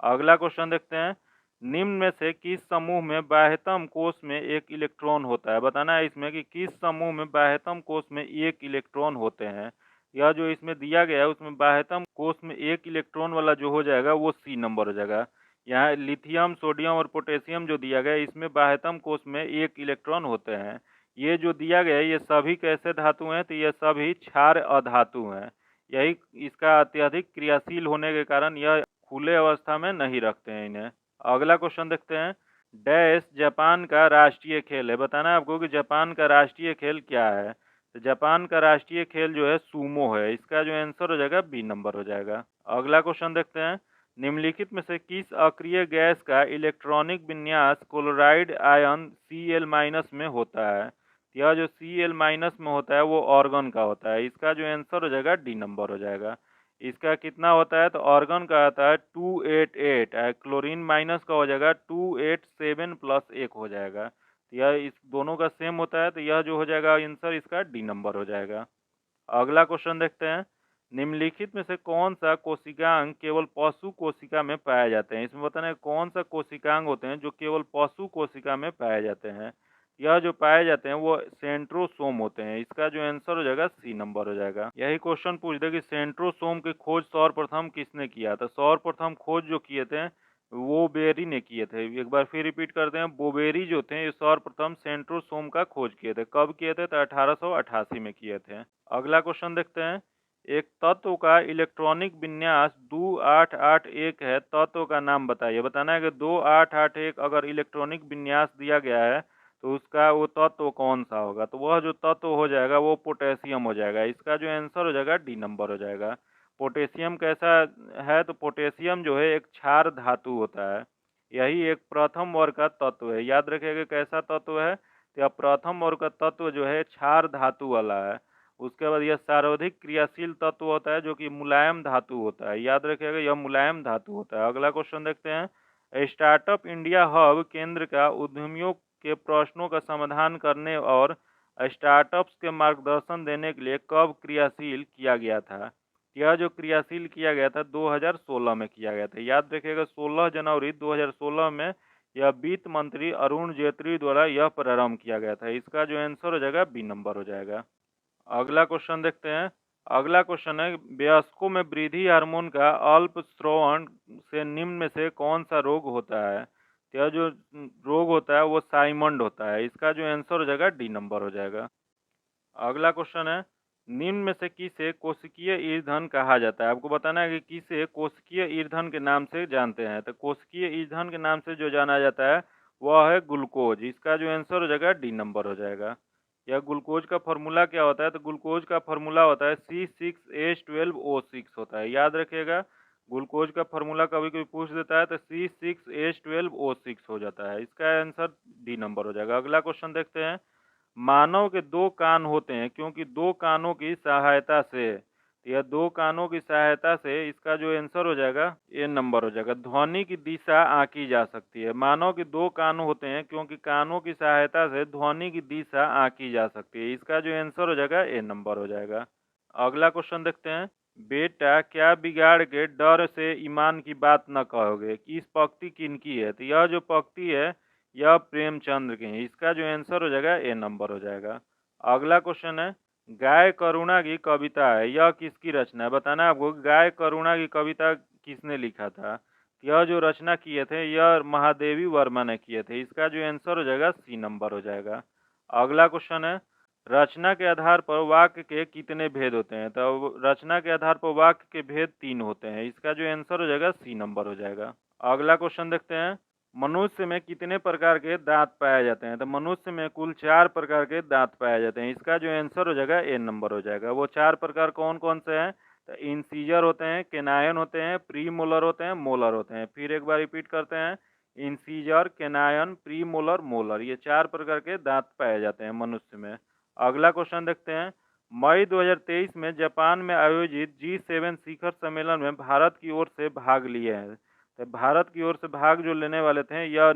अगला क्वेश्चन देखते हैं, निम्न में से किस समूह में बाह्यतम कोष में एक इलेक्ट्रॉन होता है। बताना है इसमें कि किस समूह में बाह्यतम कोष में एक इलेक्ट्रॉन होते हैं। यह जो इसमें दिया गया है उसमें बाह्यतम कोष में एक इलेक्ट्रॉन वाला जो हो जाएगा वो सी नंबर हो जाएगा। यहाँ लिथियम, सोडियम और पोटेशियम जो दिया गया है इसमें बाह्यतम कोष में एक इलेक्ट्रॉन होते हैं। ये जो दिया गया है ये सभी कैसे धातु हैं, तो ये सभी क्षार अधातु हैं। यही इसका अत्यधिक क्रियाशील होने के कारण यह खुले अवस्था में नहीं रखते हैं इन्हें। अगला क्वेश्चन देखते हैं, डैश जापान का राष्ट्रीय खेल है। बताना है आपको कि जापान का राष्ट्रीय खेल क्या है। तो जापान का राष्ट्रीय खेल जो है सूमो है। इसका जो आंसर हो जाएगा बी नंबर हो जाएगा। अगला क्वेश्चन देखते हैं, निम्नलिखित में से किस अक्रिय गैस का इलेक्ट्रॉनिक विन्यास क्लोराइड आयन Cl- में होता है। यह जो Cl- में होता है वो ऑर्गन का होता है। इसका जो आंसर हो जाएगा डी नंबर हो जाएगा। इसका कितना होता है, तो ऑर्गन का आता है 288, क्लोरीन माइनस का हो जाएगा 287 प्लस 1 हो जाएगा। तो यह इस दोनों का सेम होता है। तो यह जो हो जाएगा आंसर इसका डी नंबर हो जाएगा। अगला क्वेश्चन देखते हैं, निम्नलिखित में से कौन सा कोशिकांग केवल पशु कोशिका में पाए जाते हैं। इसमें बताना है कौन सा कोशिकांग होते हैं जो केवल पशु कोशिका में पाए जाते हैं। यह जो पाए जाते हैं वो सेंट्रोसोम होते हैं। इसका जो आंसर हो जाएगा सी नंबर हो जाएगा। यही क्वेश्चन पूछ दे कि सेंट्रोसोम की खोज सर्वप्रथम किसने किया था। सर्वप्रथम खोज जो किए थे वो बेरी ने किए थे। एक बार फिर रिपीट करते हैं, बोबेरी जो थे ये सर्वप्रथम सेंट्रोसोम का खोज किए थे। कब किए थे, तो 1888 में किए थे। अगला क्वेश्चन देखते हैं, एक तत्व का इलेक्ट्रॉनिक विन्यास 2881 है, तत्व का नाम बताइए। बताना है कि 2881 अगर इलेक्ट्रॉनिक विन्यास दिया गया है तो उसका वो तत्व कौन सा होगा। तो वह जो तत्व हो जाएगा वो पोटेशियम हो जाएगा। इसका जो आंसर हो जाएगा डी नंबर हो जाएगा। पोटेशियम कैसा है, तो पोटेशियम जो है एक क्षार धातु होता है। यही एक प्रथम वर्ग का तत्व है। याद रखिएगा कैसा तत्व है, तो यह प्रथम वर्ग का तत्व जो है क्षार धातु वाला है। उसके बाद यह सर्वाधिक क्रियाशील तत्व होता है जो कि मुलायम धातु होता है। याद रखिएगा यह मुलायम धातु होता है। अगला क्वेश्चन देखते हैं। स्टार्टअप इंडिया हब केंद्र का उद्यमियों के प्रश्नों का समाधान करने और स्टार्टअप्स के मार्गदर्शन देने के लिए कब क्रियाशील किया गया था। यह जो क्रियाशील किया गया था 2016 में किया गया था। याद रखिएगा 16 जनवरी 2016 में यह वित्त मंत्री अरुण जेटली द्वारा यह प्रारंभ किया गया था। इसका जो आंसर हो जाएगा बी नंबर हो जाएगा। अगला क्वेश्चन देखते हैं। अगला क्वेश्चन है, वयस्कों में वृद्धि हार्मोन का अल्प स्रावन से निम्न में से कौन सा रोग होता है। तो यह जो रोग होता है वो साइमंड होता है। इसका जो आंसर हो जाएगा डी नंबर हो जाएगा। अगला क्वेश्चन है, निम्न में से किसे कोशिकीय ईंधन कहा जाता है। आपको बताना है कि किसे कोशिकीय ईंधन के नाम से जानते हैं। तो कोशिकीय ईंधन के नाम से जो जाना जाता है वह है ग्लूकोज। इसका जो आंसर हो जाएगा डी नंबर हो जाएगा। यह ग्लूकोज का फॉर्मूला क्या होता है, तो ग्लूकोज का फॉर्मूला होता है C6H12O6 होता है। याद रखिएगा ग्लूकोज का फॉर्मूला कभी कभी पूछ देता है तो C6H12O6 हो जाता है। इसका आंसर डी नंबर हो जाएगा। अगला क्वेश्चन देखते हैं। मानव के दो कान होते हैं क्योंकि दो कानों की सहायता से, यह दो कानों की सहायता से, इसका जो आंसर हो जाएगा ए नंबर हो जाएगा। ध्वनि की दिशा आंकी जा सकती है। मानव के दो कान होते हैं क्योंकि कानों की सहायता से ध्वनि की दिशा आंकी जा सकती है। इसका जो आंसर हो जाएगा ए नंबर हो जाएगा। अगला क्वेश्चन देखते हैं। बेटा क्या बिगाड़ के डर से ईमान की बात न कहोगे। इस पंक्ति किनकी है, तो यह जो पंक्ति है यह प्रेमचंद्र के हैं। इसका जो आंसर हो जाएगा ए नंबर हो जाएगा। अगला क्वेश्चन है, गाय करुणा की कविता है, यह किसकी रचना है। बताना है आपको गाय करुणा की कविता किसने लिखा था। यह जो रचना किए थे यह महादेवी वर्मा ने किए थे। इसका जो आंसर हो जाएगा सी नंबर हो जाएगा। अगला क्वेश्चन है, रचना के आधार पर वाक्य के कितने भेद होते हैं। तो रचना के आधार पर वाक्य के भेद 3 होते हैं। इसका जो आंसर हो जाएगा सी नंबर हो जाएगा। अगला क्वेश्चन देखते हैं। मनुष्य में कितने प्रकार के दांत पाए जाते हैं। तो मनुष्य में कुल 4 प्रकार के दांत पाए जाते हैं। इसका जो आंसर हो जाएगा ए नंबर हो जाएगा। वो 4 प्रकार कौन कौन से हैं, तो इंसीजर होते हैं, केनायन होते हैं, प्री मोलर होते हैं, मोलर होते हैं। फिर एक बार रिपीट करते हैं। Incisor, canine, pre molar, molar, ये 4 प्रकार के दांत पाए जाते हैं मनुष्य में। अगला क्वेश्चन देखते हैं। मई 2023 में जापान में आयोजित G7 शिखर सम्मेलन में भारत की ओर से भाग लिए हैं। तो भारत की ओर से भाग जो लेने वाले थे यह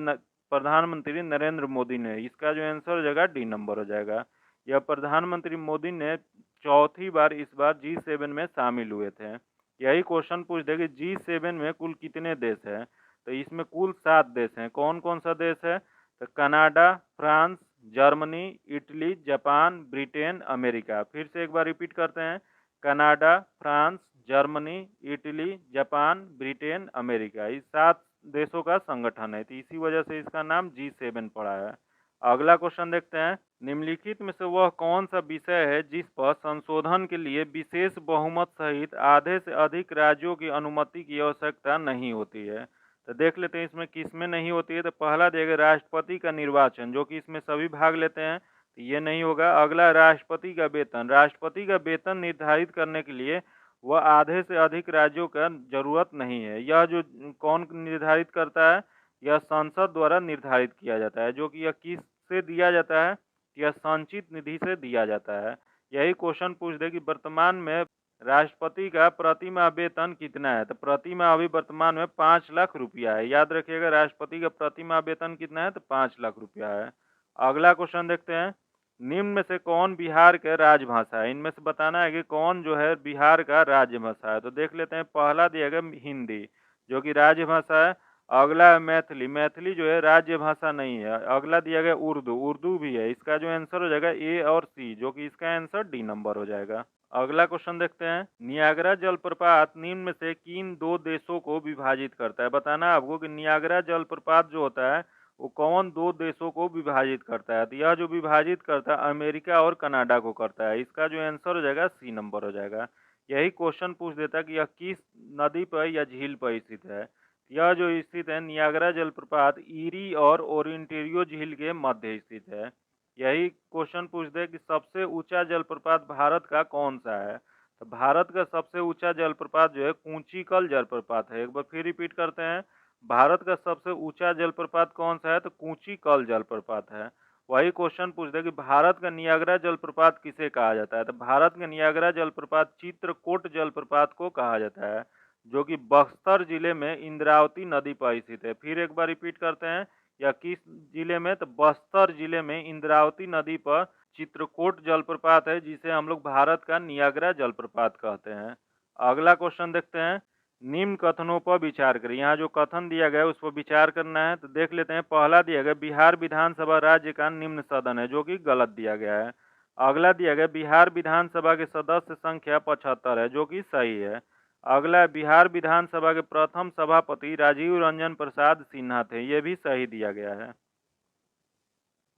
प्रधानमंत्री नरेंद्र मोदी ने। इसका जो आंसर हो जाएगा डी नंबर हो जाएगा। यह प्रधानमंत्री मोदी ने चौथी बार इस बार G7 में शामिल हुए थे। यही क्वेश्चन पूछ दे कि G7 में कुल कितने देश हैं। तो इसमें कुल 7 देश हैं। कौन कौन सा देश है, तो Canada, France, Germany, Italy, Japan, Britain, America. फिर से एक बार रिपीट करते हैं। Canada, France, Germany, Italy, Japan, Britain, America, इस 7 देशों का संगठन है। तो इसी वजह से इसका नाम G7 पड़ा है। अगला क्वेश्चन देखते हैं। निम्नलिखित में से वह कौन सा विषय है जिस पर संशोधन के लिए विशेष बहुमत सहित आधे से अधिक राज्यों की अनुमति की आवश्यकता नहीं होती है। तो देख लेते हैं इसमें किसमें नहीं होती है। तो पहला देगा राष्ट्रपति का निर्वाचन, जो कि इसमें सभी भाग लेते हैं, तो ये नहीं होगा। अगला राष्ट्रपति का वेतन, राष्ट्रपति का वेतन निर्धारित करने के लिए वह आधे से अधिक राज्यों का जरूरत नहीं है। यह जो कौन निर्धारित करता है, यह संसद द्वारा निर्धारित किया जाता है। जो कि यह किस से दिया जाता है, यह संचित निधि से दिया जाता है। यही क्वेश्चन पूछ दे कि वर्तमान में राष्ट्रपति का प्रति माह वेतन कितना है। तो प्रति माह अभी वर्तमान में 5 लाख रुपया है। याद रखिएगा राष्ट्रपति का प्रति माह वेतन कितना है, तो 5 लाख रुपया है। अगला क्वेश्चन देखते हैं। निम्न में से कौन बिहार का राजभाषा है। इनमें से बताना है कि कौन जो है बिहार का राजभाषा है। तो देख लेते हैं। पहला दिया गया हिंदी, जो कि राजभाषा है। अगला है मैथिली, मैथिली जो है राज्यभाषा नहीं है। अगला दिया गया उर्दू, उर्दू भी है। इसका जो आंसर हो जाएगा ए और सी, जो कि इसका आंसर डी नंबर हो जाएगा। अगला क्वेश्चन देखते हैं। नियाग्रा जलप्रपात निम्न में से किन 2 देशों को विभाजित करता है। बताना आपको कि नियाग्रा जलप्रपात जो होता है वो कौन 2 देशों को विभाजित करता है। तो यह जो विभाजित करता है अमेरिका और कनाडा को करता है। इसका जो आंसर हो जाएगा सी नंबर हो जाएगा। यही क्वेश्चन पूछ देता कि यह किस नदी पर या झील पर स्थित है। यह जो स्थित है नियाग्रा जलप्रपात ईरी और ओरिएंटेरियो झील के मध्य स्थित है। यही क्वेश्चन पूछ दे कि सबसे ऊंचा जलप्रपात भारत का कौन सा है, तो भारत का सबसे ऊंचा जलप्रपात जो है कूंचिकल जलप्रपात है। एक बार फिर रिपीट करते हैं, भारत का सबसे ऊंचा जलप्रपात कौन सा है, तो कूंचिकल जलप्रपात है। वही क्वेश्चन पूछ दे कि भारत का नियाग्रा जलप्रपात किसे कहा जाता है, तो भारत का नियाग्रा जलप्रपात चित्रकूट जलप्रपात को कहा जाता है, जो कि बक्सर जिले में इंद्रावती नदी पर स्थित है। फिर एक बार रिपीट करते हैं, या किस जिले में, तो बस्तर जिले में इंद्रावती नदी पर चित्रकूट जलप्रपात है, जिसे हम लोग भारत का नियाग्रा जलप्रपात कहते हैं। अगला क्वेश्चन देखते हैं, निम्न कथनों पर विचार करें। यहाँ जो कथन दिया गया है उस पर विचार करना है, तो देख लेते हैं। पहला दिया गया बिहार विधानसभा राज्य का निम्न सदन है, जो कि गलत दिया गया है। अगला दिया गया बिहार विधानसभा के सदस्य संख्या 75 है, जो कि सही है। अगला बिहार विधानसभा के प्रथम सभापति राजीव रंजन प्रसाद सिन्हा थे, ये भी सही दिया गया है।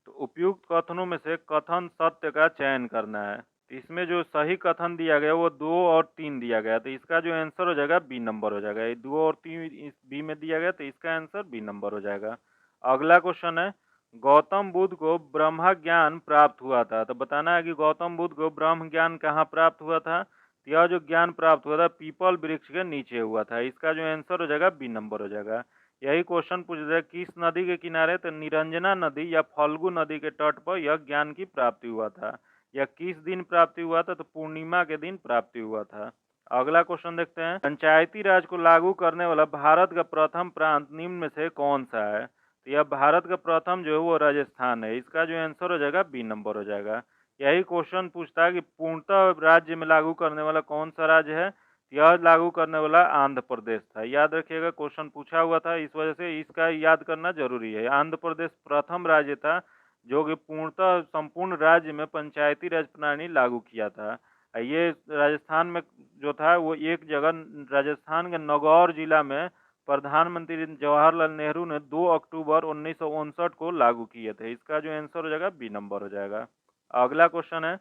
तो उपयुक्त कथनों में से कथन सत्य का चयन करना है। तो इसमें जो सही कथन दिया गया वो 2 और 3 दिया गया, तो इसका जो आंसर हो जाएगा बी नंबर हो जाएगा। ये 2 और 3 इस बी में दिया गया, तो इसका आंसर बी नंबर हो जाएगा। अगला क्वेश्चन है, गौतम बुद्ध को ब्रह्म ज्ञान प्राप्त हुआ था, तो बताना है कि गौतम बुद्ध को ब्रह्म ज्ञान कहाँ प्राप्त हुआ था। तो यह जो ज्ञान प्राप्त हुआ था पीपल वृक्ष के नीचे हुआ था, इसका जो आंसर हो जाएगा बी नंबर हो जाएगा। यही क्वेश्चन पूछ रहा है किस नदी के किनारे, तो निरंजना नदी या फल्गु नदी के तट पर यह ज्ञान की प्राप्ति हुआ था। यह किस दिन प्राप्ति हुआ था, तो पूर्णिमा के दिन प्राप्ति हुआ था। अगला क्वेश्चन देखते हैं, पंचायती राज को लागू करने वाला भारत का प्रथम प्रांत निम्न में से कौन सा है। तो यह भारत का प्रथम जो है वो राजस्थान है, इसका जो आंसर हो जाएगा बी नंबर हो जाएगा। यही क्वेश्चन पूछता है कि पूर्णतः राज्य में लागू करने वाला कौन सा राज्य है। यह लागू करने वाला आंध्र प्रदेश था। याद रखिएगा, क्वेश्चन पूछा हुआ था, इस वजह से इसका याद करना जरूरी है। आंध्र प्रदेश प्रथम राज्य था जो कि पूर्णतः संपूर्ण राज्य में पंचायती राज प्रणाली लागू किया था। ये राजस्थान में जो था वो एक जगह राजस्थान के नागौर जिला में प्रधानमंत्री जवाहरलाल नेहरू ने 2 अक्टूबर 1959 को लागू किए थे। इसका जो आंसर हो जाएगा बी नंबर हो जाएगा। अगला क्वेश्चन है,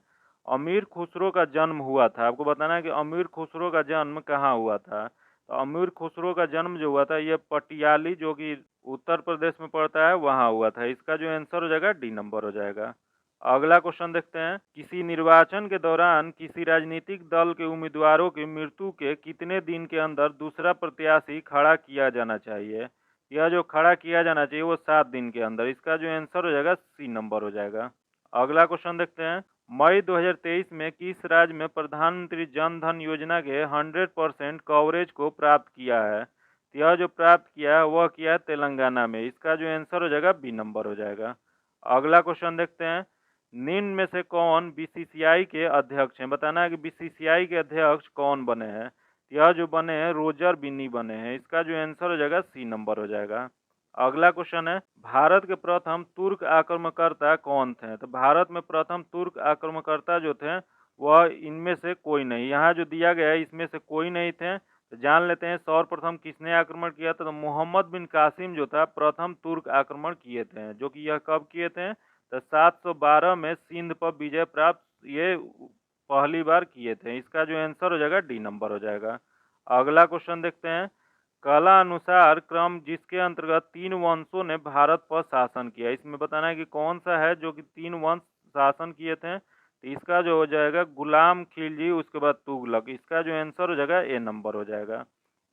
अमीर खुसरो का जन्म हुआ था, आपको बताना है कि अमीर खुसरो का जन्म कहाँ हुआ था। तो अमीर खुसरो का जन्म जो हुआ था ये पटियाली, जो कि उत्तर प्रदेश में पड़ता है, वहाँ हुआ था। इसका जो आंसर हो जाएगा डी नंबर हो जाएगा। अगला क्वेश्चन देखते हैं, किसी निर्वाचन के दौरान किसी राजनीतिक दल के उम्मीदवारों की मृत्यु के कितने दिन के अंदर दूसरा प्रत्याशी खड़ा किया जाना चाहिए। यह जो खड़ा किया जाना चाहिए वो 7 दिन के अंदर। इसका जो आंसर हो जाएगा सी नंबर हो जाएगा। अगला क्वेश्चन देखते हैं, मई 2023 में किस राज्य में प्रधानमंत्री जन धन योजना के 100% कवरेज को प्राप्त किया है। तो यह जो प्राप्त किया है वह किया है तेलंगाना में। इसका जो आंसर हो जाएगा बी नंबर हो जाएगा। अगला क्वेश्चन देखते हैं, निम्न में से कौन बीसीसीआई के अध्यक्ष हैं। बताना है कि बीसीसीआई के अध्यक्ष कौन बने हैं। यह जो बने हैं रोजर बिन्नी बने हैं। इसका जो आंसर हो जाएगा सी नंबर हो जाएगा। अगला क्वेश्चन है, भारत के प्रथम तुर्क आक्रमणकर्ता कौन थे। तो भारत में प्रथम तुर्क आक्रमणकर्ता जो थे वह इनमें से कोई नहीं, यहाँ जो दिया गया है इसमें से कोई नहीं थे। तो जान लेते हैं सर्वप्रथम किसने आक्रमण किया था। तो मोहम्मद बिन कासिम जो था प्रथम तुर्क आक्रमण किए थे, जो कि यह कब किए थे, तो 712 में सिंध पर विजय प्राप्त ये पहली बार किए थे। इसका जो आंसर हो जाएगा डी नंबर हो जाएगा। अगला क्वेश्चन देखते हैं, कला अनुसार क्रम जिसके अंतर्गत 3 वंशों ने भारत पर शासन किया। इसमें बताना है कि कौन सा है जो कि 3 वंश शासन किए थे। तो इसका जो हो जाएगा गुलाम खिलजी, उसके बाद तुगलक। इसका जो आंसर हो जाएगा ए नंबर हो जाएगा।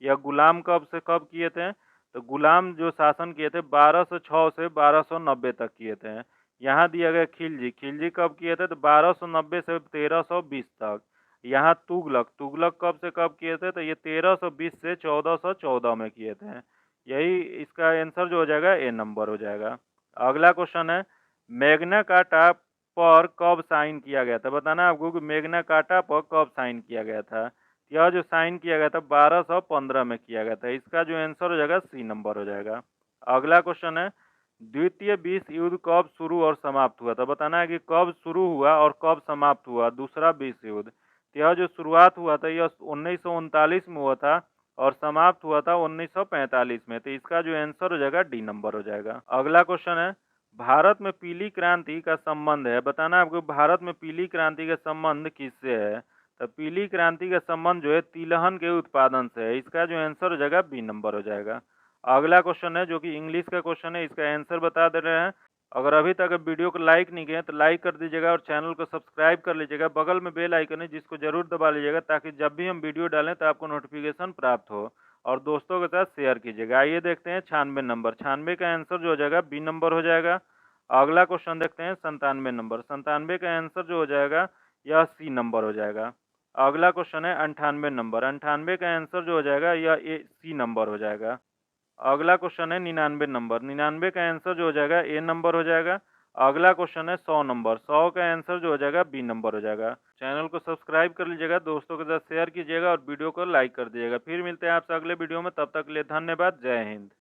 यह गुलाम कब से कब किए थे, तो गुलाम जो शासन किए थे 1206 से 1290 तक किए थे। यहाँ दिया गया खिलजी, खिलजी कब किए थे, तो 1290 से 1320 तक। यहाँ तुगलक, तुगलक कब से कब किए थे, तो ये 1320 से 1414 में किए थे। यही इसका आंसर जो हो जाएगा ए नंबर हो जाएगा। अगला क्वेश्चन है, मैग्ना कार्टा पर कब साइन किया गया था। बताना है आपको कि मैग्ना कार्टा पर कब साइन किया गया था। यह जो साइन किया गया था 1215 में किया गया था। इसका जो आंसर हो जाएगा सी नंबर हो जाएगा। अगला क्वेश्चन है, द्वितीय विश्व युद्ध कब शुरू और समाप्त हुआ था। बताना है कि कब शुरू हुआ और कब समाप्त हुआ दूसरा विश्व युद्ध। यह जो शुरुआत हुआ था यह 1939 में हुआ था और समाप्त हुआ था 1945 में। तो इसका जो आंसर हो जाएगा डी नंबर हो जाएगा। अगला क्वेश्चन है, भारत में पीली क्रांति का संबंध है। बताना आपको भारत में पीली क्रांति का संबंध किससे है। तो पीली क्रांति का संबंध जो है तिलहन के उत्पादन से है। इसका जो आंसर हो जाएगा बी नंबर हो जाएगा। अगला क्वेश्चन है जो कि इंग्लिश का क्वेश्चन है, इसका आंसर बता दे रहे हैं। अगर अभी तक वीडियो को लाइक नहीं किए तो लाइक कर दीजिएगा और चैनल को सब्सक्राइब कर लीजिएगा। बगल में बेल आइकन है जिसको जरूर दबा लीजिएगा ताकि जब भी हम वीडियो डालें तो आपको नोटिफिकेशन प्राप्त हो, और दोस्तों के साथ शेयर कीजिएगा। आइए देखते हैं 96 नंबर। 96 का आंसर जो हो जाएगा बी नंबर हो जाएगा। अगला क्वेश्चन देखते हैं 97 नंबर। 97 का आंसर जो हो जाएगा यह सी नंबर हो जाएगा। अगला क्वेश्चन है 98 नंबर। 98 का आंसर जो हो जाएगा यह ए सी नंबर हो जाएगा। अगला क्वेश्चन है 99 नंबर। 99 का आंसर जो हो जाएगा ए नंबर हो जाएगा। अगला क्वेश्चन है 100 नंबर। 100 का आंसर जो हो जाएगा बी नंबर हो जाएगा। चैनल को सब्सक्राइब कर लीजिएगा, दोस्तों के साथ शेयर कीजिएगा और वीडियो को लाइक कर दीजिएगा। फिर मिलते हैं आपसे अगले वीडियो में, तब तक के लिए धन्यवाद। जय हिंद।